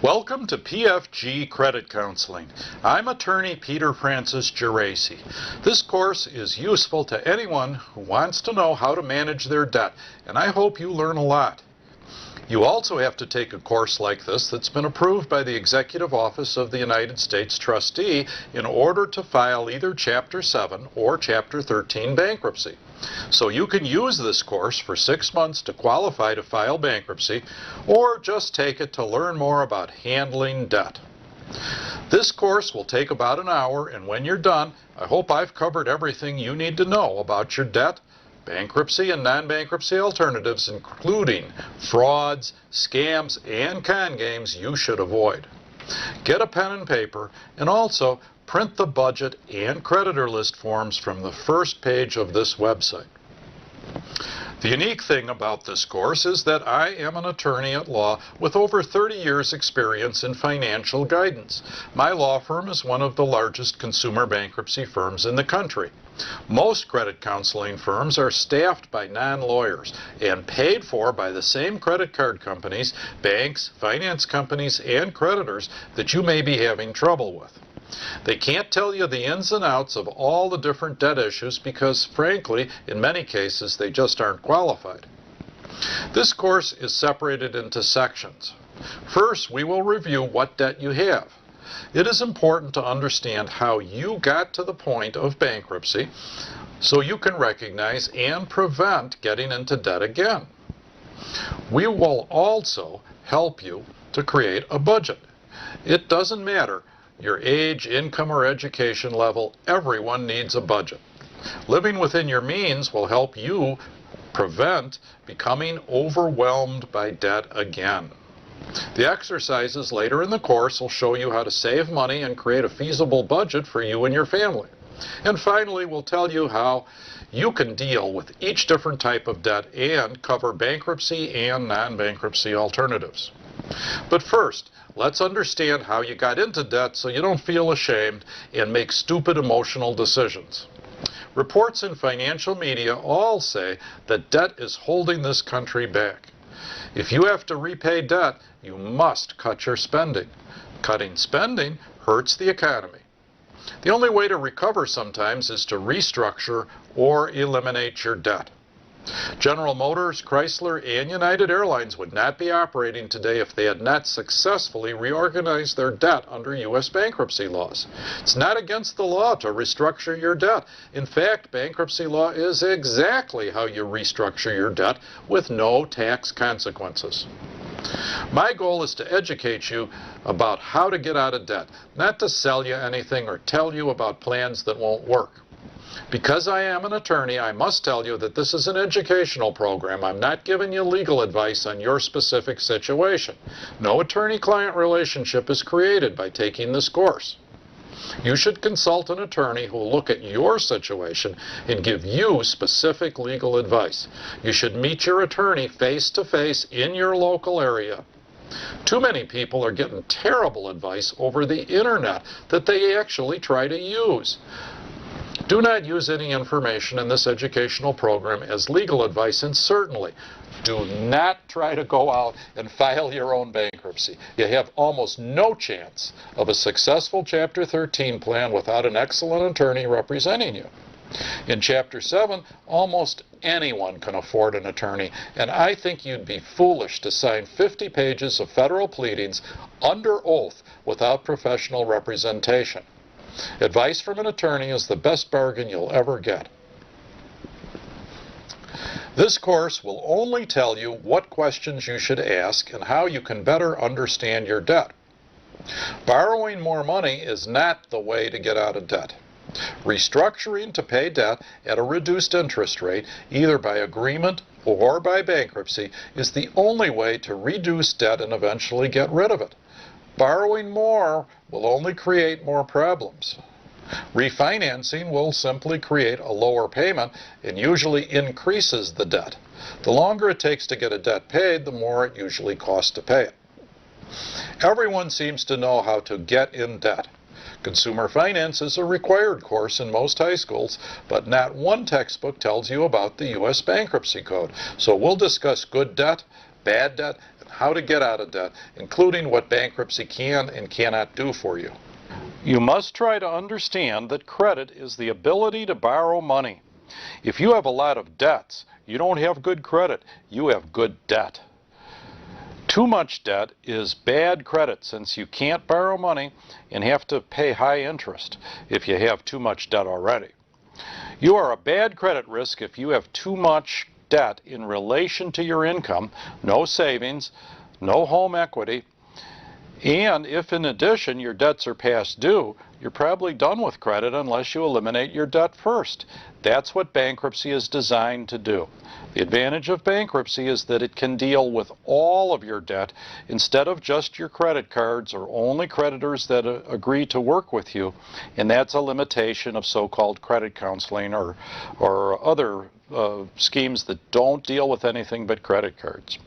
Welcome to PFG Credit Counseling. I'm attorney Peter Francis Geraci. This course is useful to anyone who wants to know how to manage their debt, and I hope you learn a lot. You also have to take a course like this that's been approved by the Executive Office of the United States Trustee in order to file either Chapter 7 or Chapter 13 bankruptcy. So you can use this course for 6 months to qualify to file bankruptcy, or just take it to learn more about handling debt. This course will take about an hour, and when you're done, I hope I've covered everything you need to know about your debt, bankruptcy and non-bankruptcy alternatives, including frauds, scams, and con games you should avoid. Get a pen and paper, and also print the budget and creditor list forms from the first page of this website. The unique thing about this course is that I am an attorney at law with over 30 years experience in financial guidance. My law firm is one of the largest consumer bankruptcy firms in the country. Most credit counseling firms are staffed by non-lawyers and paid for by the same credit card companies, banks, finance companies, and creditors that you may be having trouble with. They can't tell you the ins and outs of all the different debt issues because, frankly, in many cases, they just aren't qualified. This course is separated into sections. First, we will review what debt you have. It is important to understand how you got to the point of bankruptcy so you can recognize and prevent getting into debt again. We will also help you to create a budget. It doesn't matter your age, income, or education level, everyone needs a budget. Living within your means will help you prevent becoming overwhelmed by debt again. The exercises later in the course will show you how to save money and create a feasible budget for you and your family. And finally, we'll tell you how you can deal with each different type of debt and cover bankruptcy and non-bankruptcy alternatives. But first, let's understand how you got into debt so you don't feel ashamed and make stupid emotional decisions. Reports in financial media all say that debt is holding this country back. If you have to repay debt, you must cut your spending. Cutting spending hurts the economy. The only way to recover sometimes is to restructure or eliminate your debt. General Motors, Chrysler, and United Airlines would not be operating today if they had not successfully reorganized their debt under U.S. bankruptcy laws. It's not against the law to restructure your debt. In fact, bankruptcy law is exactly how you restructure your debt with no tax consequences. My goal is to educate you about how to get out of debt, not to sell you anything or tell you about plans that won't work. Because I am an attorney, I must tell you that this is an educational program. I'm not giving you legal advice on your specific situation. No attorney-client relationship is created by taking this course. You should consult an attorney who will look at your situation and give you specific legal advice. You should meet your attorney face-to-face in your local area. Too many people are getting terrible advice over the internet that they actually try to use. Do not use any information in this educational program as legal advice, and certainly do not try to go out and file your own bankruptcy. You have almost no chance of a successful Chapter 13 plan without an excellent attorney representing you. In Chapter 7, almost anyone can afford an attorney, and I think you'd be foolish to sign 50 pages of federal pleadings under oath without professional representation. Advice from an attorney is the best bargain you'll ever get. This course will only tell you what questions you should ask and how you can better understand your debt. Borrowing more money is not the way to get out of debt. Restructuring to pay debt at a reduced interest rate, either by agreement or by bankruptcy, is the only way to reduce debt and eventually get rid of it. Borrowing more will only create more problems. Refinancing will simply create a lower payment and usually increases the debt. The longer it takes to get a debt paid, the more it usually costs to pay it. Everyone seems to know how to get in debt. Consumer finance is a required course in most high schools, but not one textbook tells you about the U.S. Bankruptcy Code. So we'll discuss good debt, bad debt, and how to get out of debt, including what bankruptcy can and cannot do for you. You must try to understand that credit is the ability to borrow money. If you have a lot of debts, you don't have good credit, you have good debt. Too much debt is bad credit since you can't borrow money and have to pay high interest if you have too much debt already. You are a bad credit risk if you have too much debt in relation to your income, no savings, no home equity, and if in addition your debts are past due, you're probably done with credit unless you eliminate your debt first. That's what bankruptcy is designed to do. The advantage of bankruptcy is that it can deal with all of your debt instead of just your credit cards or only creditors that agree to work with you, and that's a limitation of so-called credit counseling or other schemes that don't deal with anything but credit cards.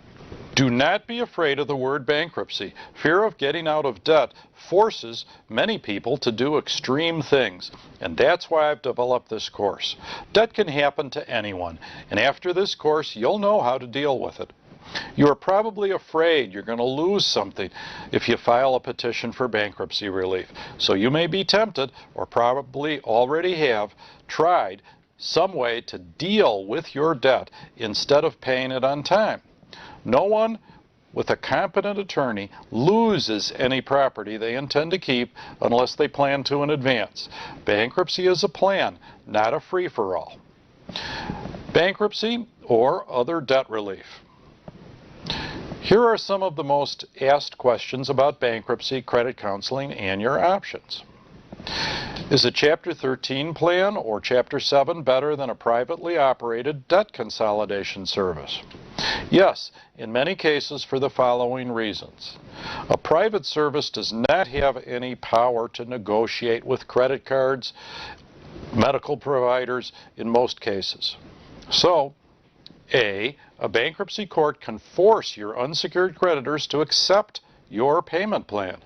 Do not be afraid of the word bankruptcy. Fear of getting out of debt forces many people to do extreme things, and that's why I've developed this course. Debt can happen to anyone, and after this course, you'll know how to deal with it. You're probably afraid you're going to lose something if you file a petition for bankruptcy relief, so you may be tempted, or probably already have, tried some way to deal with your debt instead of paying it on time. No one with a competent attorney loses any property they intend to keep unless they plan to in advance. Bankruptcy is a plan, not a free-for-all. Bankruptcy or other debt relief. Here are some of the most asked questions about bankruptcy, credit counseling, and your options. Is a Chapter 13 plan or Chapter 7 better than a privately operated debt consolidation service? Yes, in many cases for the following reasons. A private service does not have any power to negotiate with credit cards, medical providers in most cases. So, A, a bankruptcy court can force your unsecured creditors to accept your payment plan.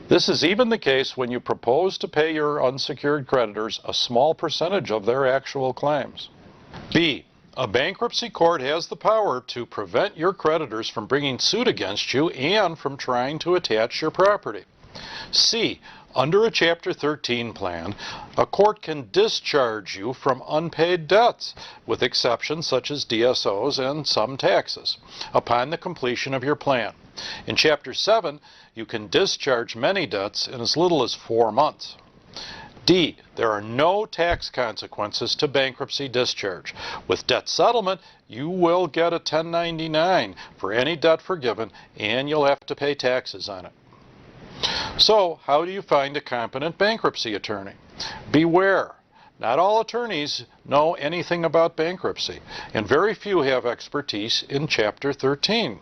This is even the case when you propose to pay your unsecured creditors a small percentage of their actual claims. B, a bankruptcy court has the power to prevent your creditors from bringing suit against you and from trying to attach your property. C, under a Chapter 13 plan, a court can discharge you from unpaid debts, with exceptions such as DSOs and some taxes, upon the completion of your plan. In Chapter 7, you can discharge many debts in as little as 4 months. D, there are no tax consequences to bankruptcy discharge. With debt settlement, you will get a 1099 for any debt forgiven, and you'll have to pay taxes on it. So, how do you find a competent bankruptcy attorney? Beware. Not all attorneys know anything about bankruptcy, and very few have expertise in Chapter 13.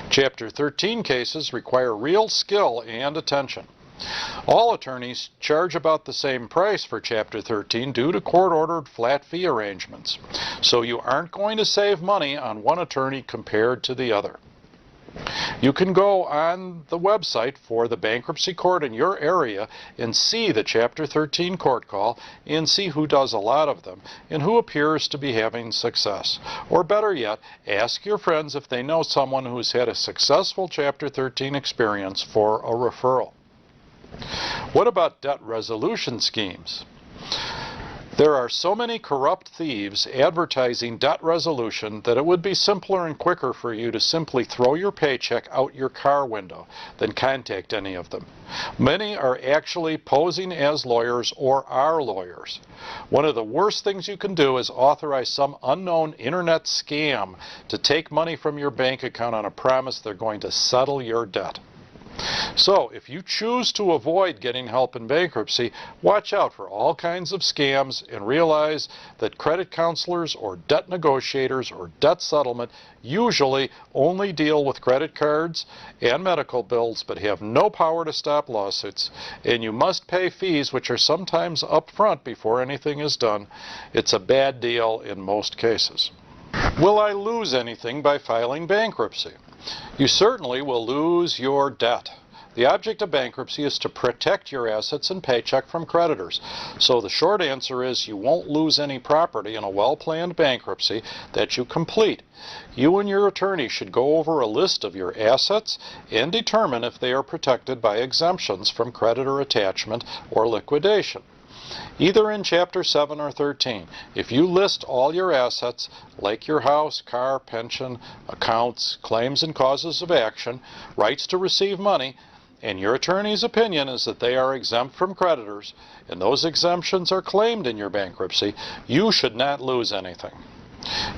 Chapter 13 cases require real skill and attention. All attorneys charge about the same price for Chapter 13 due to court-ordered flat fee arrangements, so you aren't going to save money on one attorney compared to the other. You can go on the website for the bankruptcy court in your area and see the Chapter 13 court call and see who does a lot of them and who appears to be having success. Or better yet, ask your friends if they know someone who's had a successful Chapter 13 experience for a referral. What about debt resolution schemes? There are so many corrupt thieves advertising debt resolution that it would be simpler and quicker for you to simply throw your paycheck out your car window than contact any of them. Many are actually posing as lawyers or are lawyers. One of the worst things you can do is authorize some unknown internet scam to take money from your bank account on a promise they're going to settle your debt. So, if you choose to avoid getting help in bankruptcy, watch out for all kinds of scams and realize that credit counselors or debt negotiators or debt settlement usually only deal with credit cards and medical bills but have no power to stop lawsuits, and you must pay fees which are sometimes upfront before anything is done. It's a bad deal in most cases. Will I lose anything by filing bankruptcy? You certainly will lose your debt. The object of bankruptcy is to protect your assets and paycheck from creditors. So the short answer is you won't lose any property in a well-planned bankruptcy that you complete. You and your attorney should go over a list of your assets and determine if they are protected by exemptions from creditor attachment or liquidation. Either in Chapter 7 or 13, if you list all your assets, like your house, car, pension, accounts, claims and causes of action, rights to receive money, and your attorney's opinion is that they are exempt from creditors, and those exemptions are claimed in your bankruptcy, you should not lose anything.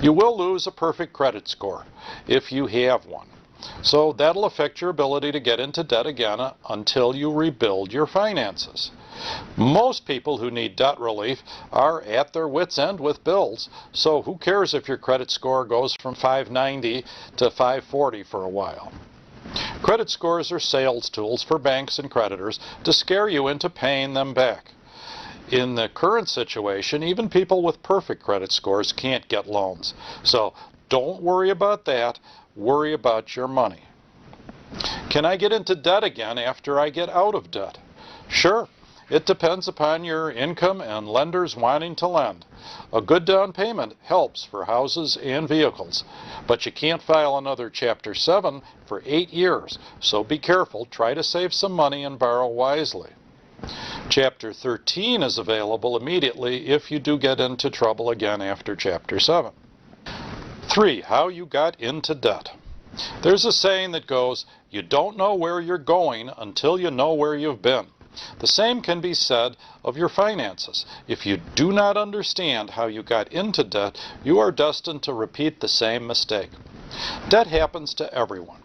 You will lose a perfect credit score, if you have one. So that'll affect your ability to get into debt again until you rebuild your finances. Most people who need debt relief are at their wits' end with bills, so who cares if your credit score goes from 590 to 540 for a while? Credit scores are sales tools for banks and creditors to scare you into paying them back. In the current situation, even people with perfect credit scores can't get loans. So don't worry about that. Worry about your money. Can I get into debt again after I get out of debt? Sure. It depends upon your income and lenders wanting to lend. A good down payment helps for houses and vehicles, but you can't file another Chapter 7 for 8 years, so be careful. Try to save some money and borrow wisely. Chapter 13 is available immediately if you do get into trouble again after Chapter 7. 3. How you got into debt. There's a saying that goes, you don't know where you're going until you know where you've been. The same can be said of your finances. If you do not understand how you got into debt, you are destined to repeat the same mistake. Debt happens to everyone.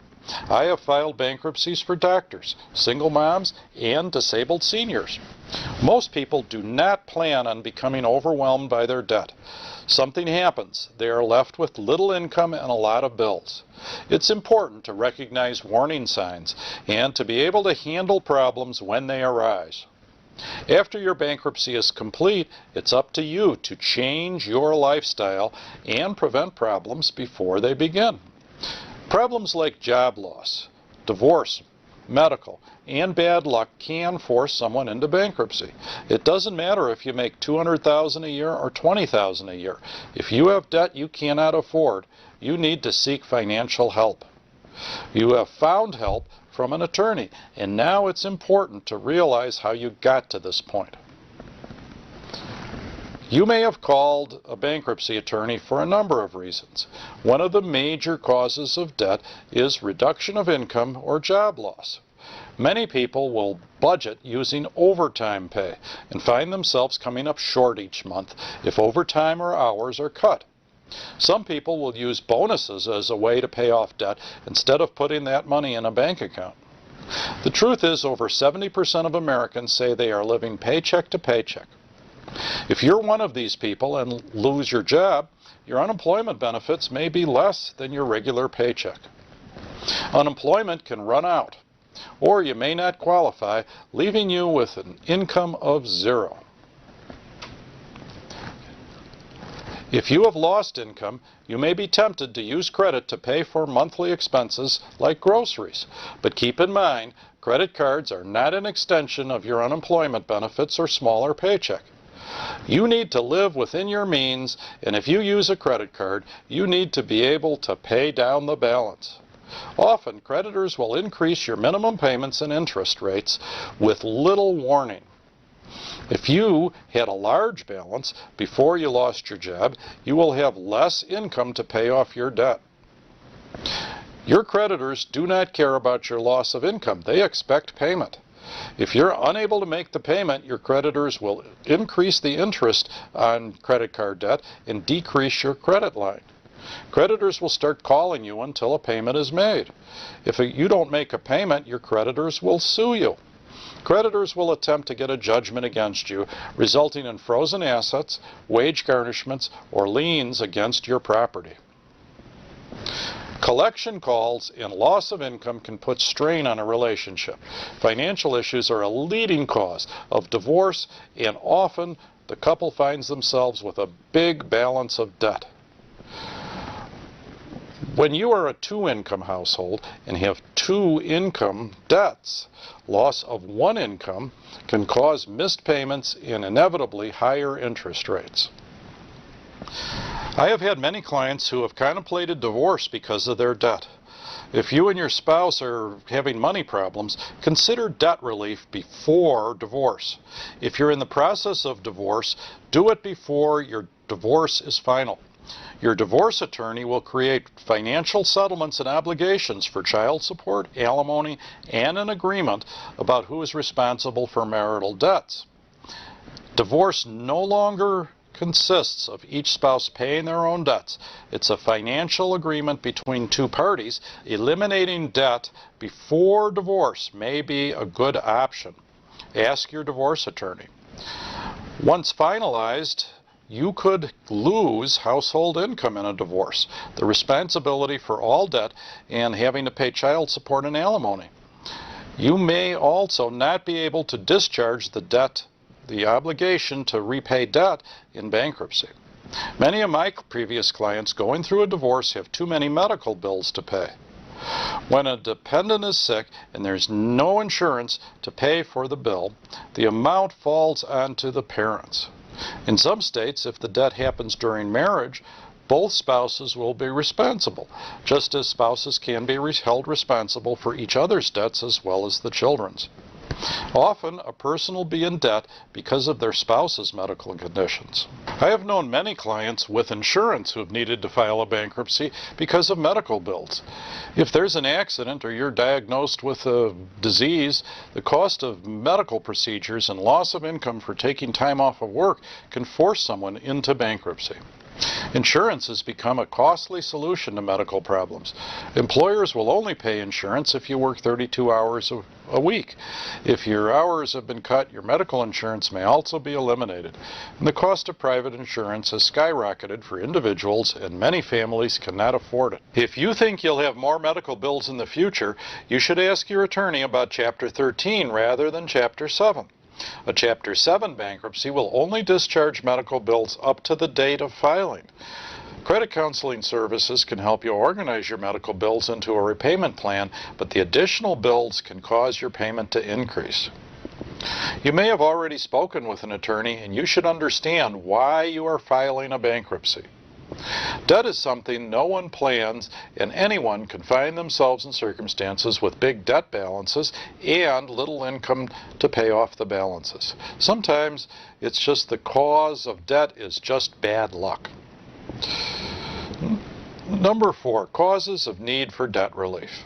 I have filed bankruptcies for doctors, single moms, and disabled seniors. Most people do not plan on becoming overwhelmed by their debt. Something happens. They are left with little income and a lot of bills. It's important to recognize warning signs and to be able to handle problems when they arise. After your bankruptcy is complete, it's up to you to change your lifestyle and prevent problems before they begin. Problems like job loss, divorce, medical, and bad luck can force someone into bankruptcy. It doesn't matter if you make $200,000 a year or $20,000 a year. If you have debt you cannot afford, you need to seek financial help. You have found help from an attorney, and now it's important to realize how you got to this point. You may have called a bankruptcy attorney for a number of reasons. One of the major causes of debt is reduction of income or job loss. Many people will budget using overtime pay and find themselves coming up short each month if overtime or hours are cut. Some people will use bonuses as a way to pay off debt instead of putting that money in a bank account. The truth is, over 70% of Americans say they are living paycheck to paycheck. If you're one of these people and lose your job, your unemployment benefits may be less than your regular paycheck. Unemployment can run out, or you may not qualify, leaving you with an income of zero. If you have lost income, you may be tempted to use credit to pay for monthly expenses like groceries. But keep in mind, credit cards are not an extension of your unemployment benefits or smaller paycheck. You need to live within your means, and if you use a credit card, you need to be able to pay down the balance. Often, creditors will increase your minimum payments and interest rates with little warning. If you had a large balance before you lost your job, you will have less income to pay off your debt. Your creditors do not care about your loss of income. They expect payment. If you're unable to make the payment, your creditors will increase the interest on credit card debt and decrease your credit line. Creditors will start calling you until a payment is made. If you don't make a payment, your creditors will sue you. Creditors will attempt to get a judgment against you, resulting in frozen assets, wage garnishments, or liens against your property. Collection calls and loss of income can put strain on a relationship. Financial issues are a leading cause of divorce, and often the couple finds themselves with a big balance of debt. When you are a two-income household and have two income debts, loss of one income can cause missed payments and inevitably higher interest rates. I have had many clients who have contemplated divorce because of their debt. If you and your spouse are having money problems, consider debt relief before divorce. If you're in the process of divorce, do it before your divorce is final. Your divorce attorney will create financial settlements and obligations for child support, alimony, and an agreement about who is responsible for marital debts. Divorce no longer consists of each spouse paying their own debts. It's a financial agreement between two parties. Eliminating debt before divorce may be a good option. Ask your divorce attorney. Once finalized, you could lose household income in a divorce, the responsibility for all debt, and having to pay child support and alimony. You may also not be able to discharge the obligation to repay debt in bankruptcy. Many of my previous clients going through a divorce have too many medical bills to pay. When a dependent is sick and there's no insurance to pay for the bill, the amount falls onto the parents. In some states, if the debt happens during marriage, both spouses will be responsible, just as spouses can be held responsible for each other's debts as well as the children's. Often, a person will be in debt because of their spouse's medical conditions. I have known many clients with insurance who have needed to file a bankruptcy because of medical bills. If there's an accident or you're diagnosed with a disease, the cost of medical procedures and loss of income for taking time off of work can force someone into bankruptcy. Insurance has become a costly solution to medical problems. Employers will only pay insurance if you work 32 hours a week. If your hours have been cut, your medical insurance may also be eliminated. And the cost of private insurance has skyrocketed for individuals, and many families cannot afford it. If you think you'll have more medical bills in the future, you should ask your attorney about Chapter 13 rather than Chapter 7. A Chapter 7 bankruptcy will only discharge medical bills up to the date of filing. Credit counseling services can help you organize your medical bills into a repayment plan, but the additional bills can cause your payment to increase. You may have already spoken with an attorney, and you should understand why you are filing a bankruptcy. Debt is something no one plans, and anyone can find themselves in circumstances with big debt balances and little income to pay off the balances. Sometimes it's just the cause of debt is just bad luck. Number 4, causes of need for debt relief.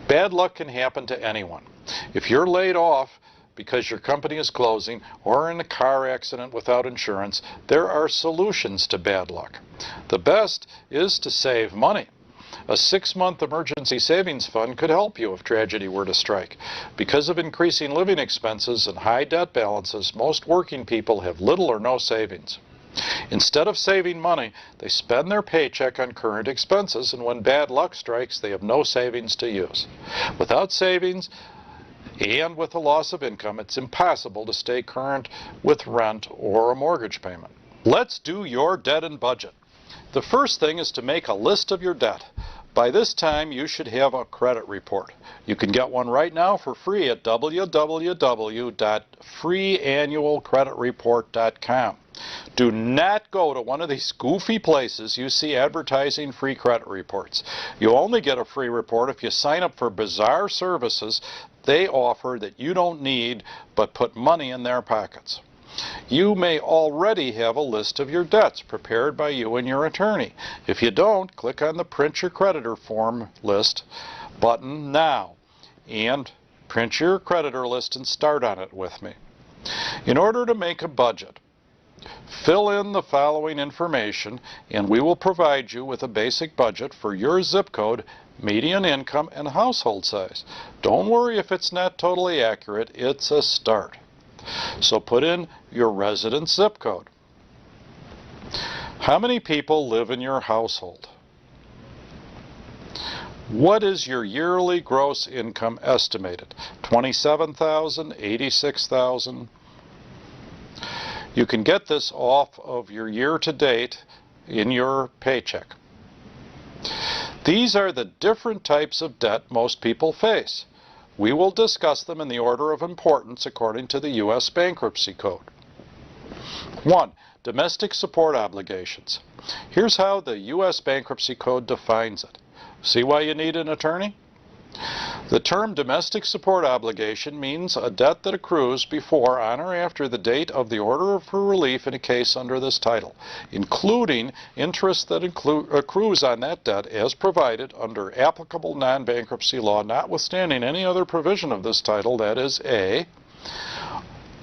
Bad luck can happen to anyone. If you're laid off because your company is closing or in a car accident without insurance, there are solutions to bad luck. The best is to save money. A 6-month emergency savings fund could help you if tragedy were to strike. Because of increasing living expenses and high debt balances, most working people have little or no savings. Instead of saving money, they spend their paycheck on current expenses, and when bad luck strikes, they have no savings to use. Without savings, and with a loss of income, it's impossible to stay current with rent or a mortgage payment. Let's do your debt and budget. The first thing is to make a list of your debt. By this time, you should have a credit report. You can get one right now for free at www.freeannualcreditreport.com. Do not go to one of these goofy places you see advertising free credit reports. You only get a free report if you sign up for bizarre services they offer that you don't need but put money in their pockets. You may already have a list of your debts prepared by you and your attorney. If you don't, click on the Print Your Creditor Form List button now and print your creditor list and start on it with me. In order to make a budget, fill in the following information and we will provide you with a basic budget for your zip code, median income, and household size. Don't worry if it's not totally accurate, it's a start. So put in your residence zip code. How many people live in your household? What is your yearly gross income estimated? $27,000, $86,000? You can get this off of your year-to-date in your paycheck. These are the different types of debt most people face. We will discuss them in the order of importance according to the U.S. Bankruptcy Code. 1. Domestic support obligations. Here's how the U.S. Bankruptcy Code defines it. See why you need an attorney? The term domestic support obligation means a debt that accrues before, on, or after the date of the order for relief in a case under this title, including interest that accrues on that debt as provided under applicable non-bankruptcy law, notwithstanding any other provision of this title, that is, A,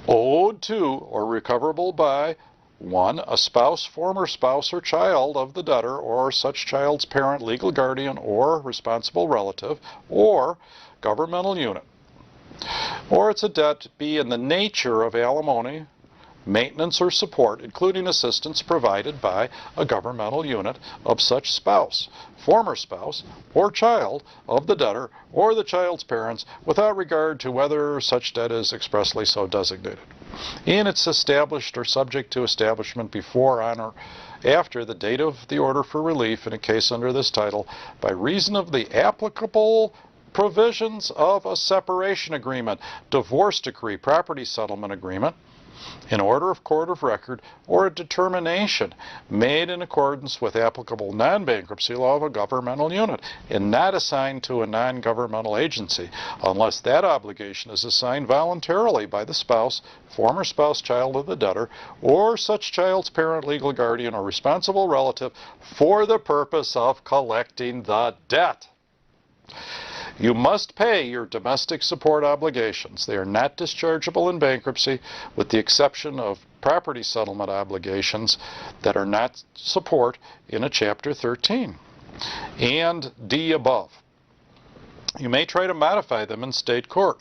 owed to or recoverable by 1. A spouse, former spouse, or child of the debtor, or such child's parent, legal guardian, or responsible relative, or governmental unit. Or it's a debt B in the nature of alimony, maintenance, or support, including assistance provided by a governmental unit of such spouse, former spouse, or child of the debtor, or the child's parents, without regard to whether such debt is expressly so designated. And it's established or subject to establishment before, on, or after the date of the order for relief in a case under this title by reason of the applicable provisions of a separation agreement, divorce decree, property settlement agreement, an order of court of record, or a determination made in accordance with applicable non-bankruptcy law of a governmental unit and not assigned to a non-governmental agency unless that obligation is assigned voluntarily by the spouse, former spouse, child of the debtor, or such child's parent, legal guardian, or responsible relative for the purpose of collecting the debt. You must pay your domestic support obligations. They are not dischargeable in bankruptcy, with the exception of property settlement obligations that are not support in a Chapter 13. And D above. You may try to modify them in state court.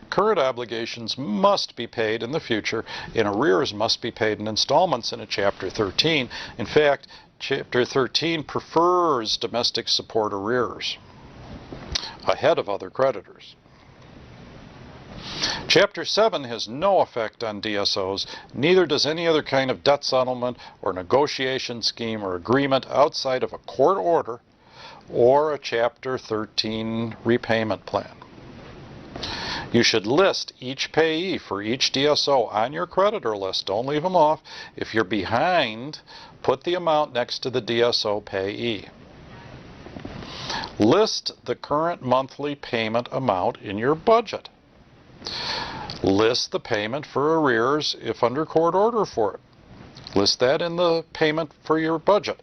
Current obligations must be paid in the future, and arrears must be paid in installments in a Chapter 13. In fact, Chapter 13 prefers domestic support arrears ahead of other creditors. Chapter 7 has no effect on DSOs, neither does any other kind of debt settlement or negotiation scheme or agreement outside of a court order or a Chapter 13 repayment plan. You should list each payee for each DSO on your creditor list. Don't leave them off. If you're behind, put the amount next to the DSO payee. List the current monthly payment amount in your budget. List the payment for arrears if under court order for it. List that in the payment for your budget.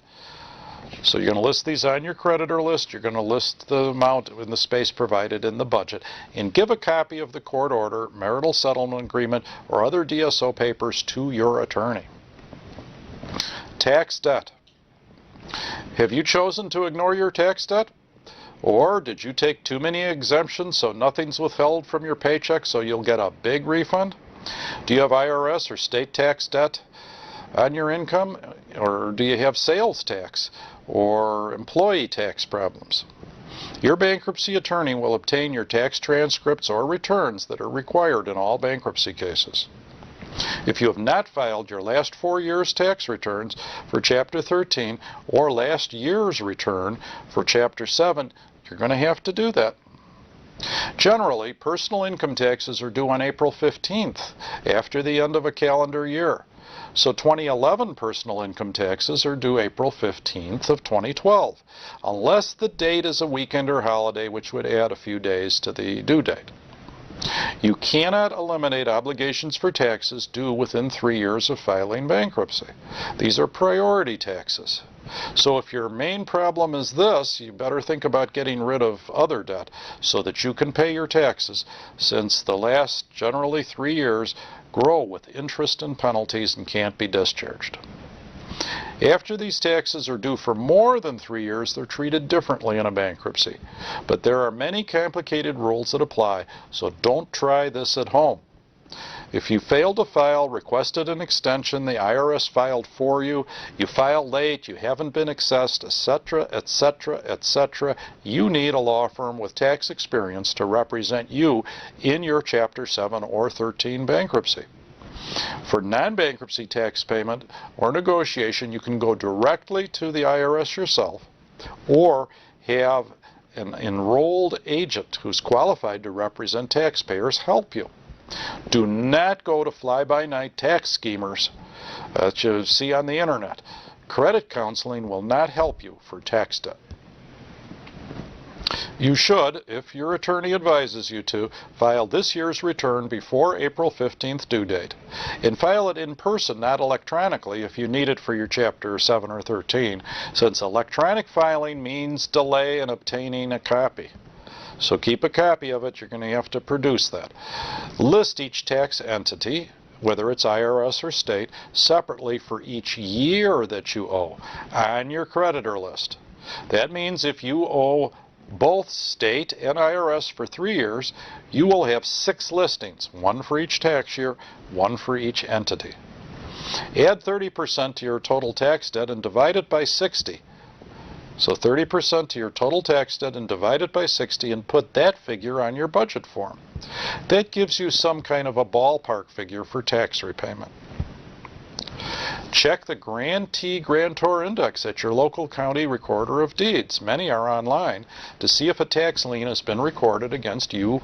So you're going to list these on your creditor list. You're going to list the amount in the space provided in the budget. And give a copy of the court order, marital settlement agreement, or other DSO papers to your attorney. Tax debt. Have you chosen to ignore your tax debt? Or did you take too many exemptions so nothing's withheld from your paycheck so you'll get a big refund? Do you have IRS or state tax debt on your income? Or do you have sales tax or employee tax problems? Your bankruptcy attorney will obtain your tax transcripts or returns that are required in all bankruptcy cases. If you have not filed your last 4 years' tax returns for Chapter 13 or last year's return for Chapter 7, you're going to have to do that. Generally, personal income taxes are due on April 15th, after the end of a calendar year. So 2011 personal income taxes are due April 15th of 2012, unless the date is a weekend or holiday, which would add a few days to the due date. You cannot eliminate obligations for taxes due within 3 years of filing bankruptcy. These are priority taxes. So if your main problem is this, you better think about getting rid of other debt so that you can pay your taxes, since the last generally 3 years grow with interest and penalties and can't be discharged. After these taxes are due for more than 3 years, they're treated differently in a bankruptcy. But there are many complicated rules that apply, so don't try this at home. If you failed to file, requested an extension, the IRS filed for you, you filed late, you haven't been assessed, etc., etc., etc., you need a law firm with tax experience to represent you in your Chapter 7 or 13 bankruptcy. For non-bankruptcy tax payment or negotiation, you can go directly to the IRS yourself or have an enrolled agent who's qualified to represent taxpayers help you. Do not go to fly-by-night tax schemers that you see on the internet. Credit counseling will not help you for tax debt. You should, if your attorney advises you to, file this year's return before April 15th due date. And file it in person, not electronically, if you need it for your Chapter 7 or 13, since electronic filing means delay in obtaining a copy. So keep a copy of it. You're going to have to produce that. List each tax entity, whether it's IRS or state, separately for each year that you owe on your creditor list. That means if you owe both state and IRS for 3 years, you will have 6 listings, one for each tax year, one for each entity. Add 30% to your total tax debt and divide it by 60. So 30% to your total tax debt and divide it by 60 and put that figure on your budget form. That gives you some kind of a ballpark figure for tax repayment. Check the Grantee-Grantor Index at your local county recorder of deeds. Many are online to see if a tax lien has been recorded against you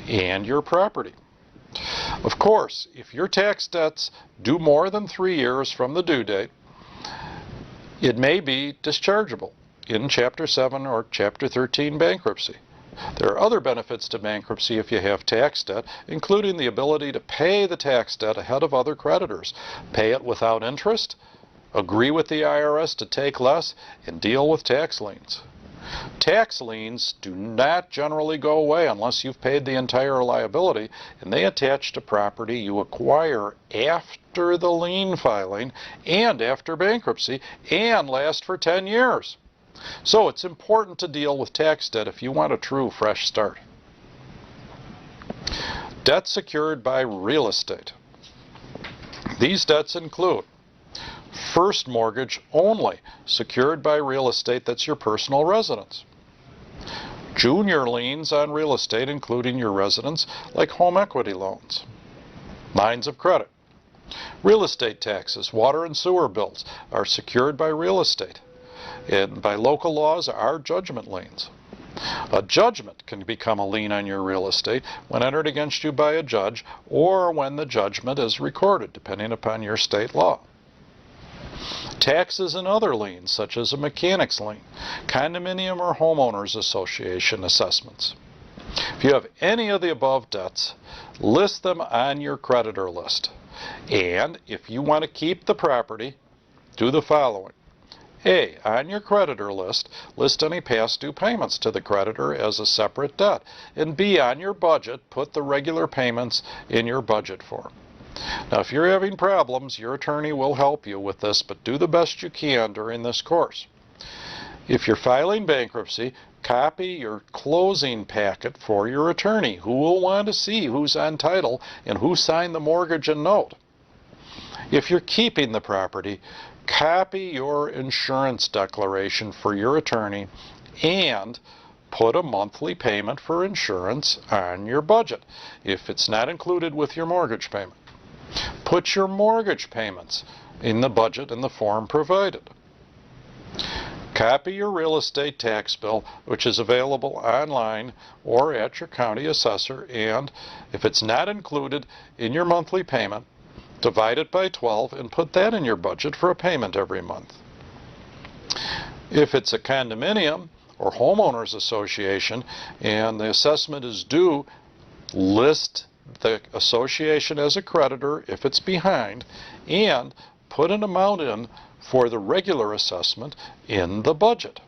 and your property. Of course, if your tax debt's due more than 3 years from the due date, it may be dischargeable in Chapter 7 or Chapter 13 bankruptcy. There are other benefits to bankruptcy if you have tax debt, including the ability to pay the tax debt ahead of other creditors, pay it without interest, agree with the IRS to take less, and deal with tax liens. Tax liens do not generally go away unless you've paid the entire liability, and they attach to property you acquire after the lien filing and after bankruptcy, and last for 10 years. So it's important to deal with tax debt if you want a true fresh start. Debt secured by real estate. These debts include first mortgage only, secured by real estate that's your personal residence. Junior liens on real estate, including your residence, like home equity loans. Lines of credit. Real estate taxes, water and sewer bills are secured by real estate. And by local laws are judgment liens. A judgment can become a lien on your real estate when entered against you by a judge or when the judgment is recorded, depending upon your state law. Taxes and other liens, such as a mechanic's lien, condominium or homeowners association assessments. If you have any of the above debts, list them on your creditor list. And if you want to keep the property, do the following. A, on your creditor list, list any past due payments to the creditor as a separate debt. And B, on your budget, put the regular payments in your budget form. Now, if you're having problems, your attorney will help you with this, but do the best you can during this course. If you're filing bankruptcy, copy your closing packet for your attorney, who will want to see who's on title and who signed the mortgage and note. If you're keeping the property, copy your insurance declaration for your attorney and put a monthly payment for insurance on your budget if it's not included with your mortgage payment. Put your mortgage payments in the budget in the form provided. Copy your real estate tax bill, which is available online or at your county assessor, and if it's not included in your monthly payment, divide it by 12 and put that in your budget for a payment every month. If it's a condominium or homeowners association and the assessment is due, list the association as a creditor if it's behind and put an amount in for the regular assessment in the budget.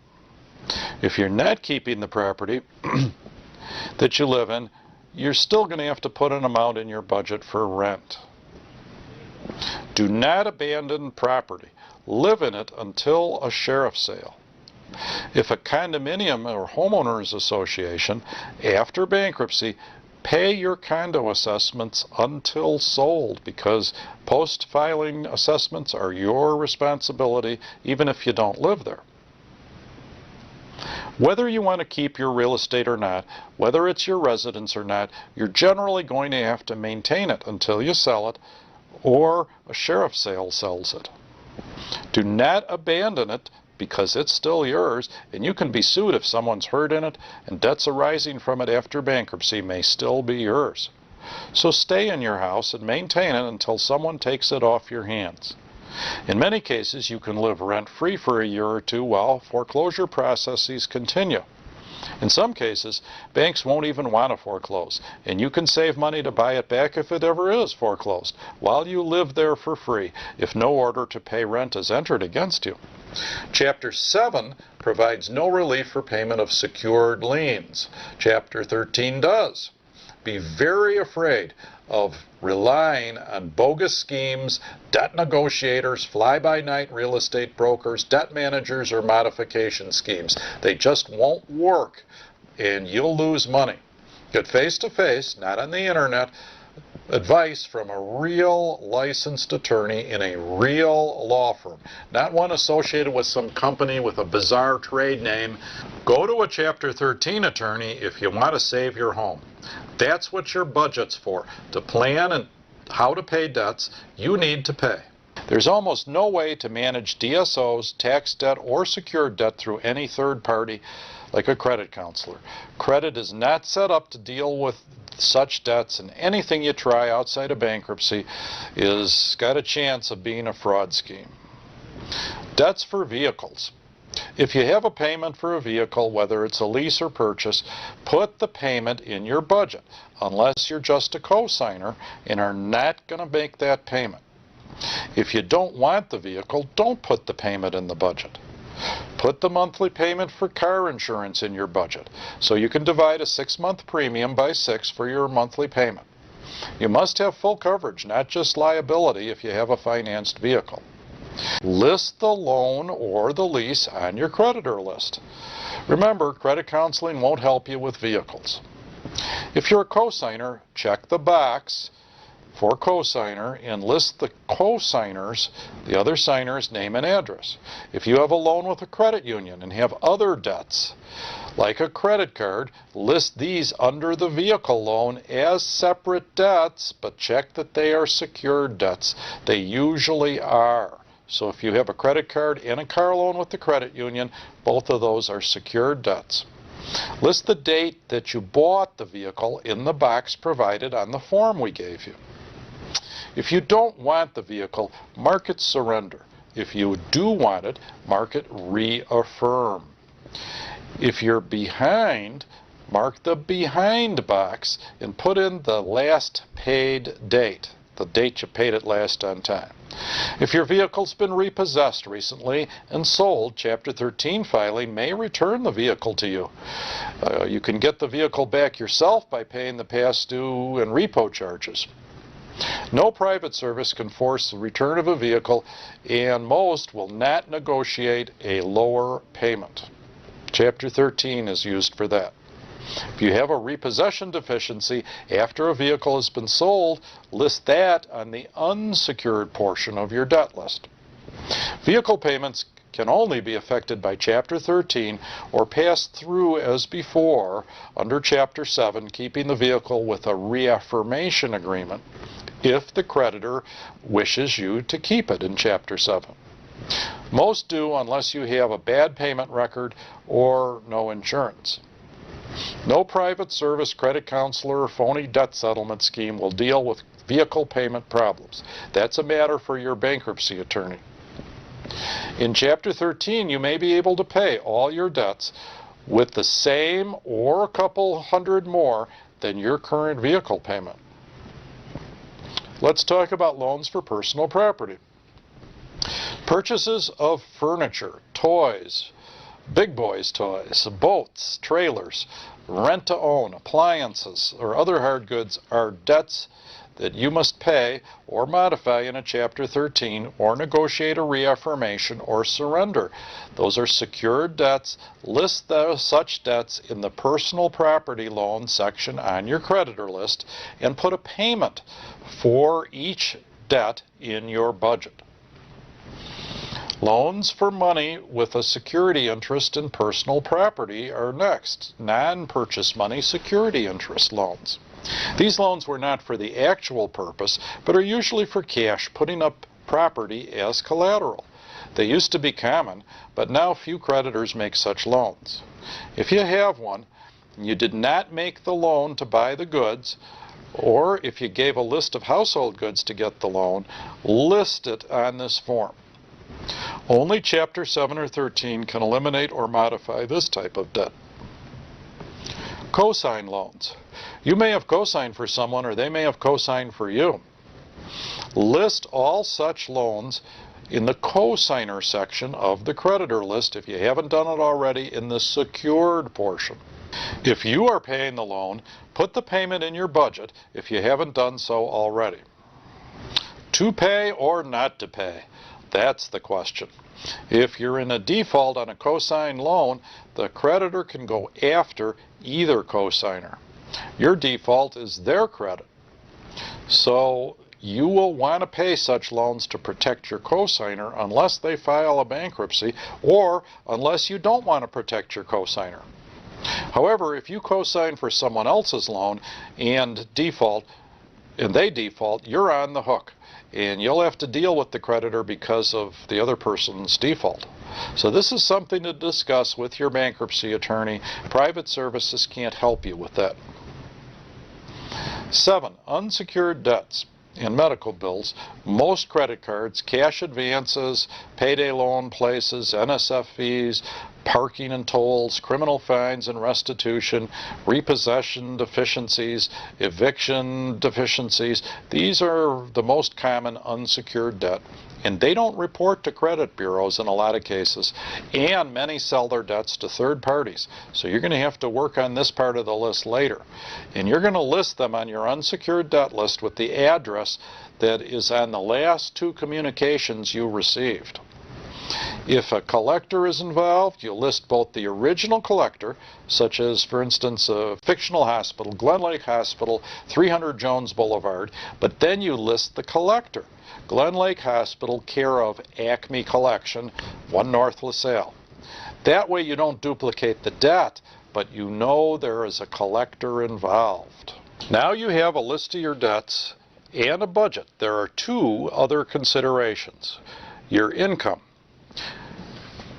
If you're not keeping the property that you live in, you're still going to have to put an amount in your budget for rent. Do not abandon property. Live in it until a sheriff's sale. If a condominium or homeowners association, after bankruptcy, pay your condo assessments until sold, because post-filing assessments are your responsibility even if you don't live there. Whether you want to keep your real estate or not, whether it's your residence or not, you're generally going to have to maintain it until you sell it or a sheriff's sale sells it. Do not abandon it because it's still yours, and you can be sued if someone's hurt in it, and debts arising from it after bankruptcy may still be yours. So stay in your house and maintain it until someone takes it off your hands. In many cases, you can live rent-free for a year or two while foreclosure processes continue. In some cases, banks won't even want to foreclose, and you can save money to buy it back if it ever is foreclosed, while you live there for free if no order to pay rent is entered against you. Chapter 7 provides no relief for payment of secured liens. Chapter 13 does. Be very afraid of relying on bogus schemes, debt negotiators, fly-by-night real estate brokers, debt managers, or modification schemes. They just won't work, and you'll lose money. Get face-to-face, not on the internet, advice from a real licensed attorney in a real law firm, not one associated with some company with a bizarre trade name. Go to a Chapter 13 attorney if you want to save your home. That's what your budget's for, to plan and how to pay debts you need to pay. There's almost no way to manage DSOs, tax debt, or secured debt through any third party like a credit counselor. Credit is not set up to deal with such debts, and anything you try outside of bankruptcy is got a chance of being a fraud scheme. Debts for vehicles. If you have a payment for a vehicle, whether it's a lease or purchase, put the payment in your budget, unless you're just a co-signer and are not going to make that payment. If you don't want the vehicle, don't put the payment in the budget. Put the monthly payment for car insurance in your budget, so you can divide a 6-month premium by 6 for your monthly payment. You must have full coverage, not just liability if you have a financed vehicle. List the loan or the lease on your creditor list. Remember, credit counseling won't help you with vehicles. If you're a co-signer, check the box for co-signer and list the co-signers, the other signer's name and address. If you have a loan with a credit union and have other debts, like a credit card, list these under the vehicle loan as separate debts, but check that they are secured debts. They usually are. So if you have a credit card and a car loan with the credit union, both of those are secured debts. List the date that you bought the vehicle in the box provided on the form we gave you. If you don't want the vehicle, mark it surrender. If you do want it, mark it reaffirm. If you're behind, mark the behind box and put in the last paid date, the date you paid it last on time. If your vehicle's been repossessed recently and sold, Chapter 13 filing may return the vehicle to you. You can get the vehicle back yourself by paying the past due and repo charges. No private service can force the return of a vehicle, and most will not negotiate a lower payment. Chapter 13 is used for that. If you have a repossession deficiency after a vehicle has been sold, list that on the unsecured portion of your debt list. Vehicle payments can only be affected by Chapter 13 or passed through as before under Chapter 7, keeping the vehicle with a reaffirmation agreement if the creditor wishes you to keep it in Chapter 7. Most do unless you have a bad payment record or no insurance. No private service credit counselor or phony debt settlement scheme will deal with vehicle payment problems. That's a matter for your bankruptcy attorney. In Chapter 13, you may be able to pay all your debts with the same or a couple hundred more than your current vehicle payment. Let's talk about loans for personal property. Purchases of furniture, toys, big boys' toys, boats, trailers, rent-to-own, appliances, or other hard goods are debts that you must pay or modify in a Chapter 13 or negotiate a reaffirmation or surrender. Those are secured debts. List such debts in the personal property loan section on your creditor list and put a payment for each debt in your budget. Loans for money with a security interest in personal property are next. Non-purchase money security interest loans. These loans were not for the actual purpose, but are usually for cash, putting up property as collateral. They used to be common, but now few creditors make such loans. If you have one, and you did not make the loan to buy the goods, or if you gave a list of household goods to get the loan, list it on this form. Only Chapter 7 or 13 can eliminate or modify this type of debt. Cosign loans. You may have cosigned for someone, or they may have cosigned for you. List all such loans in the cosigner section of the creditor list if you haven't done it already in the secured portion. If you are paying the loan, put the payment in your budget if you haven't done so already. To pay or not to pay? That's the question. If you're in a default on a cosign loan, the creditor can go after either cosigner. Your default is their credit. So you will want to pay such loans to protect your cosigner unless they file a bankruptcy or unless you don't want to protect your cosigner. However, if you cosign for someone else's loan and they default, you're on the hook. And you'll have to deal with the creditor because of the other person's default. So this is something to discuss with your bankruptcy attorney. Private services can't help you with that. 7. Unsecured debts and medical bills. Most credit cards, cash advances, payday loan places, NSF fees, parking and tolls, criminal fines and restitution, repossession deficiencies, eviction deficiencies. These are the most common unsecured debt, and they don't report to credit bureaus in a lot of cases, and many sell their debts to third parties. So you're going to have to work on this part of the list later, and you're going to list them on your unsecured debt list with the address that is on the last 2 communications you received. If a collector is involved, you list both the original collector, such as, for instance, a fictional hospital, Glen Lake Hospital, 300 Jones Boulevard, but then you list the collector, Glen Lake Hospital, care of Acme Collection, 1 North LaSalle. That way you don't duplicate the debt, but you know there is a collector involved. Now you have a list of your debts and a budget. There are 2 other considerations. Your income.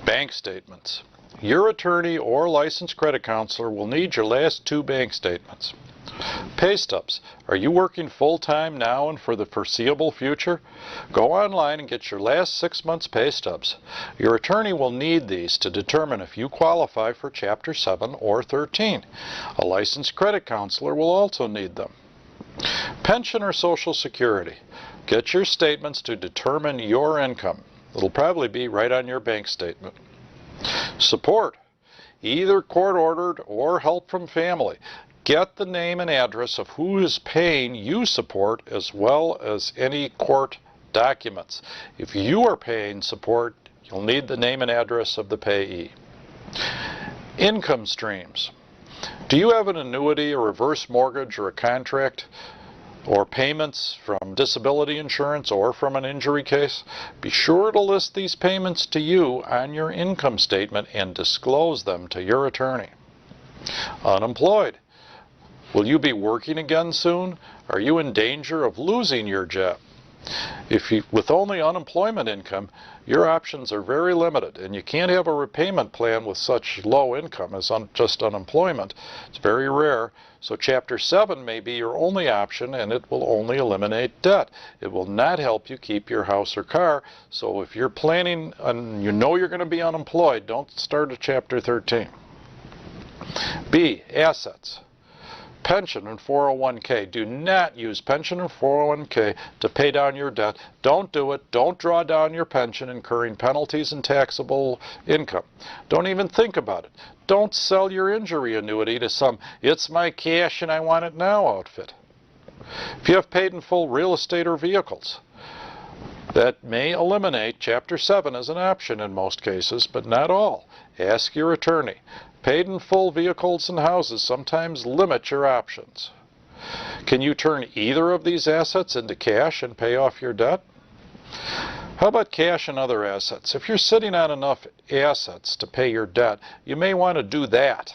Bank statements. Your attorney or licensed credit counselor will need your last 2 bank statements. Pay stubs. Are you working full-time now and for the foreseeable future? Go online and get your last 6 months' pay stubs. Your attorney will need these to determine if you qualify for Chapter 7 or 13. A licensed credit counselor will also need them. Pension or Social Security. Get your statements to determine your income. It'll probably be right on your bank statement. Support. Either court-ordered or help from family. Get the name and address of who is paying you support as well as any court documents. If you are paying support, you'll need the name and address of the payee. Income streams. Do you have an annuity, a reverse mortgage, or a contract, or payments from disability insurance or from an injury case? Be sure to list these payments to you on your income statement and disclose them to your attorney. Unemployed. Will you be working again soon? Are you in danger of losing your job? With only unemployment income, your options are very limited, and you can't have a repayment plan with such low income as just unemployment. It's very rare. So Chapter 7 may be your only option, and it will only eliminate debt. It will not help you keep your house or car. So if you're planning and you know you're going to be unemployed, don't start at Chapter 13. B. Assets. Pension and 401k. Do not use pension and 401k to pay down your debt. Don't do it. Don't draw down your pension, incurring penalties and taxable income. Don't even think about it. Don't sell your injury annuity to some "it's my cash and I want it now" outfit. If you have paid in full real estate or vehicles, that may eliminate Chapter 7 as an option in most cases, but not all. Ask your attorney. Paid in full vehicles and houses sometimes limit your options. Can you turn either of these assets into cash and pay off your debt? How about cash and other assets? If you're sitting on enough assets to pay your debt, you may want to do that.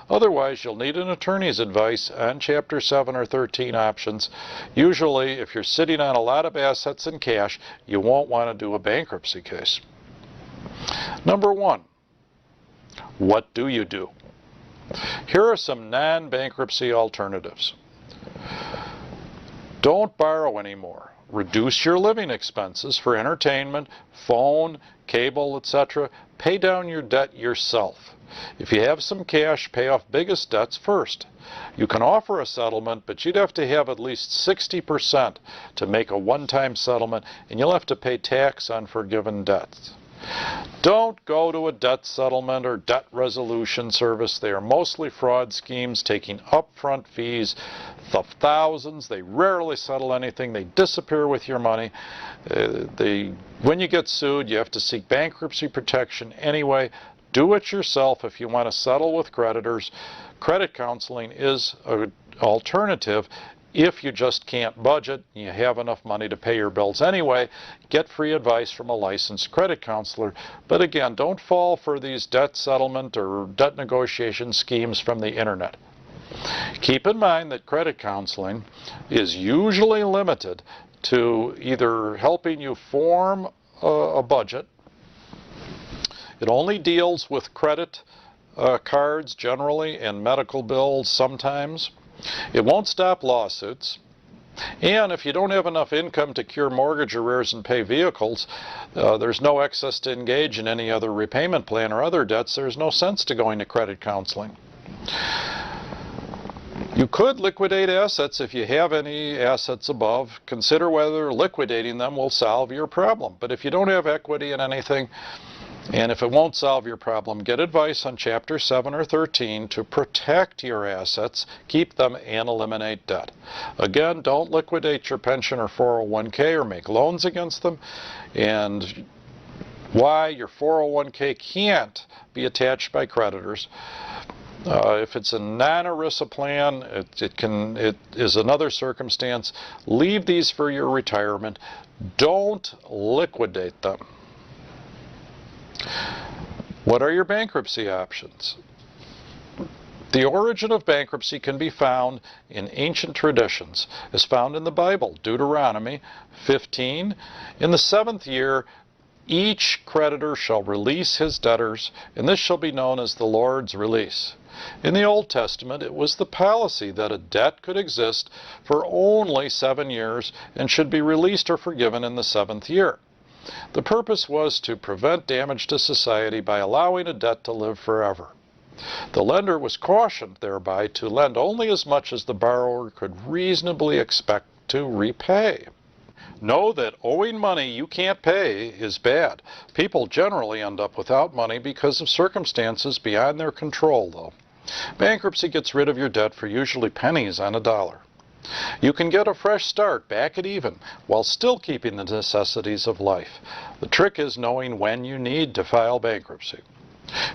Otherwise, you'll need an attorney's advice on Chapter 7 or 13 options. Usually, if you're sitting on a lot of assets in cash, you won't want to do a bankruptcy case. Number one, what do you do? Here are some non-bankruptcy alternatives. Don't borrow anymore. Reduce your living expenses for entertainment, phone, cable, etc. Pay down your debt yourself. If you have some cash, pay off biggest debts first. You can offer a settlement, but you'd have to have at least 60% to make a one-time settlement, and you'll have to pay tax on forgiven debts. Don't go to a debt settlement or debt resolution service. They are mostly fraud schemes taking upfront fees of thousands. They rarely settle anything. They disappear with your money. When you get sued, you have to seek bankruptcy protection anyway. Do it yourself if you want to settle with creditors. Credit counseling is an alternative. If you just can't budget, you have enough money to pay your bills anyway, get free advice from a licensed credit counselor. But again, don't fall for these debt settlement or debt negotiation schemes from the internet. Keep in mind that credit counseling is usually limited to either helping you form a budget. It only deals with credit cards generally and medical bills sometimes. It won't stop lawsuits. And if you don't have enough income to cure mortgage arrears and pay vehicles, there's no excess to engage in any other repayment plan or other debts, there's no sense to going to credit counseling. You could liquidate assets if you have any assets above. Consider whether liquidating them will solve your problem. But if you don't have equity in anything, and if it won't solve your problem, get advice on Chapter 7 or 13 to protect your assets, keep them, and eliminate debt. Again, don't liquidate your pension or 401k or make loans against them. And why your 401k can't be attached by creditors. If it's a non-ERISA plan, it is another circumstance. Leave these for your retirement. Don't liquidate them. What are your bankruptcy options? The origin of bankruptcy can be found in ancient traditions, as found in the Bible, Deuteronomy 15. In the 7th year, each creditor shall release his debtors, and this shall be known as the Lord's release. In the Old Testament, it was the policy that a debt could exist for only 7 years and should be released or forgiven in the 7th year. The purpose was to prevent damage to society by allowing a debt to live forever. The lender was cautioned thereby to lend only as much as the borrower could reasonably expect to repay. Know that owing money you can't pay is bad. People generally end up without money because of circumstances beyond their control, though. Bankruptcy gets rid of your debt for usually pennies on a dollar. You can get a fresh start, back at even, while still keeping the necessities of life. The trick is knowing when you need to file bankruptcy.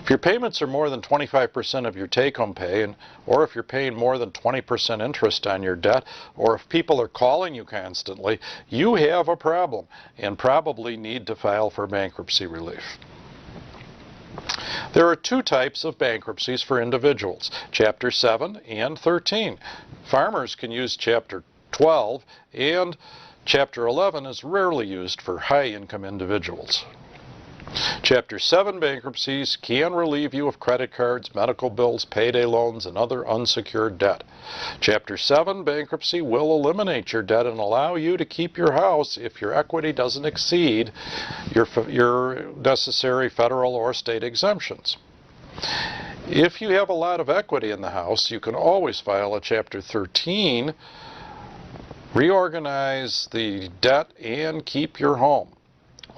If your payments are more than 25% of your take-home pay, or if you're paying more than 20% interest on your debt, or if people are calling you constantly, you have a problem and probably need to file for bankruptcy relief. There are 2 types of bankruptcies for individuals, Chapter 7 and 13. Farmers can use Chapter 12, and Chapter 11 is rarely used for high-income individuals. Chapter 7 bankruptcies can relieve you of credit cards, medical bills, payday loans, and other unsecured debt. Chapter 7 bankruptcy will eliminate your debt and allow you to keep your house if your equity doesn't exceed your necessary federal or state exemptions. If you have a lot of equity in the house, you can always file a Chapter 13, reorganize the debt, and keep your home.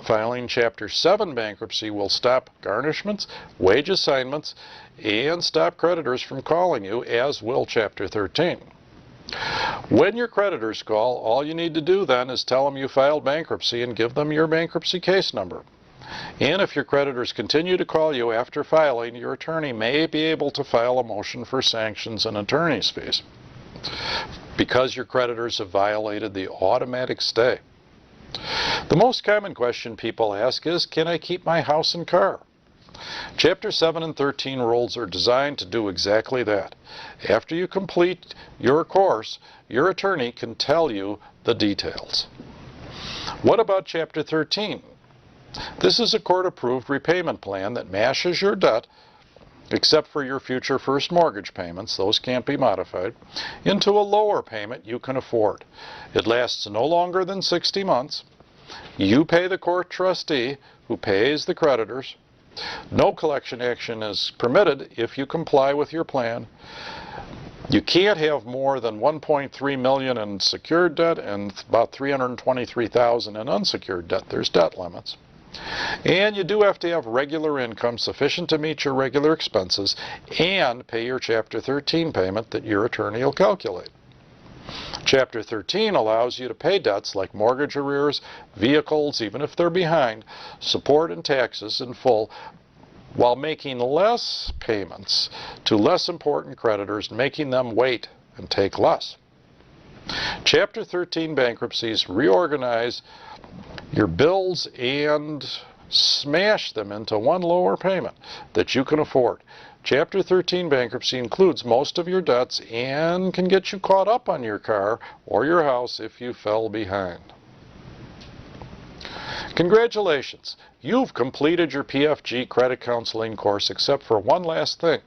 Filing Chapter 7 bankruptcy will stop garnishments, wage assignments, and stop creditors from calling you, as will Chapter 13. When your creditors call, all you need to do then is tell them you filed bankruptcy and give them your bankruptcy case number. And if your creditors continue to call you after filing, your attorney may be able to file a motion for sanctions and attorney's fees because your creditors have violated the automatic stay. The most common question people ask is, can I keep my house and car? Chapter 7 and 13 rules are designed to do exactly that. After you complete your course, your attorney can tell you the details. What about Chapter 13? This is a court-approved repayment plan that mashes your debt, except for your future first mortgage payments, those can't be modified, into a lower payment you can afford. It lasts no longer than 60 months. You pay the court trustee, who pays the creditors. No collection action is permitted if you comply with your plan. You can't have more than $1.3 million in secured debt and about $323,000 in unsecured debt. There's debt limits. And you do have to have regular income sufficient to meet your regular expenses and pay your Chapter 13 payment that your attorney will calculate. Chapter 13 allows you to pay debts like mortgage arrears, vehicles, even if they're behind, support and taxes in full, while making less payments to less important creditors, making them wait and take less. Chapter 13 bankruptcies reorganize your bills and smash them into one lower payment that you can afford. Chapter 13 bankruptcy includes most of your debts and can get you caught up on your car or your house if you fell behind. Congratulations! You've completed your PFG credit counseling course, except for one last thing.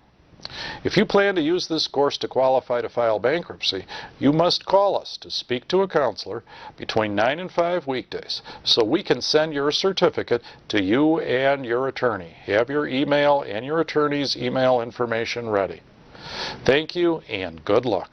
If you plan to use this course to qualify to file bankruptcy, you must call us to speak to a counselor between 9 and 5 weekdays so we can send your certificate to you and your attorney. Have your email and your attorney's email information ready. Thank you and good luck.